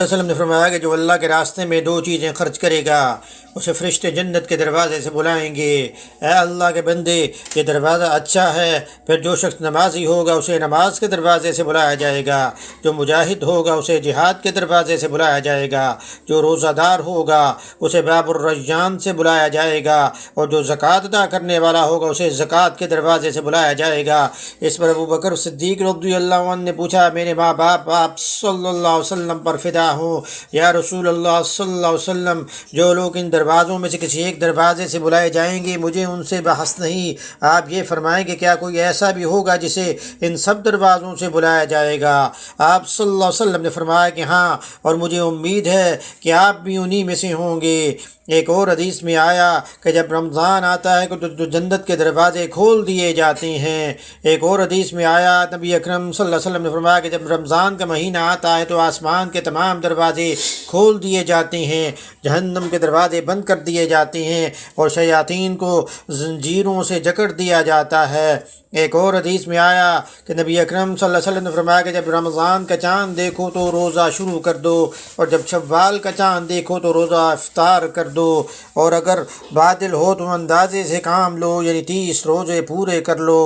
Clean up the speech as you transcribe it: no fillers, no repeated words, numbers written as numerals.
وسلم نے فرمایا کہ جو اللہ کے راستے میں دو چیزیں خرچ کرے گا اسے فرشتے جنت کے دروازے سے بلائیں گے، اے اللہ کے بندے یہ دروازہ اچھا ہے۔ پھر جو شخص نمازی ہوگا اسے نماز کے دروازے سے بلایا جائے گا، جو مجاہد ہوگا اسے جہاد کے دروازے سے بلایا جائے گا، جو روزہ دار ہوگا اسے باب الریان سے بلایا جائے گا، اور جو زکوٰۃ ادا کرنے والا ہوگا اسے زکوٰۃ کے دروازے سے بلایا جائے گا۔ اس پر ابو بکر صدیق رضی اللہ عنہ نے پوچھا، میرے ماں باپ آپ صلی اللہ علیہ وسلم پر فدا ہوں یا رسول اللہ صلی اللہ علیہ وسلم، جو لوگ ان دروازوں میں سے کسی ایک دروازے سے بلائے جائیں گے مجھے ان سے بحث نہیں، آپ یہ فرمائیں کہ کیا کوئی ایسا بھی ہوگا جسے ان سب دروازوں سے بلایا جائے گا؟ آپ صلی اللہ علیہ وسلم نے فرمایا کہ ہاں، اور مجھے امید ہے کہ آپ بھی انہی میں سے ہوں گے۔ ایک اور حدیث میں آیا کہ جب رمضان آتا ہے تو جنت کے دروازے کھول دیے جاتے ہیں۔ ایک اور حدیث میں آیا نبی اکرم صلی اللہ علیہ وسلم نے فرمایا کہ جب رمضان کا مہینہ آتا ہے تو آسمان کے تمام دروازے کھول دیے جاتے ہیں، جہنم کے دروازے بند کر دیے جاتے ہیں، اور شیاطین کو زنجیروں سے جکڑ دیا جاتا ہے۔ ایک اور حدیث میں آیا کہ نبی اکرم صلی اللہ علیہ وسلم نے فرمایا کہ جب رمضان کا چاند دیکھو تو روزہ شروع کر دو، اور جب شوال کا چاند دیکھو تو روزہ افطار کر دو، اور اگر بادل ہو تو اندازے سے کام لو، یعنی 30 روزے پورے کر لو۔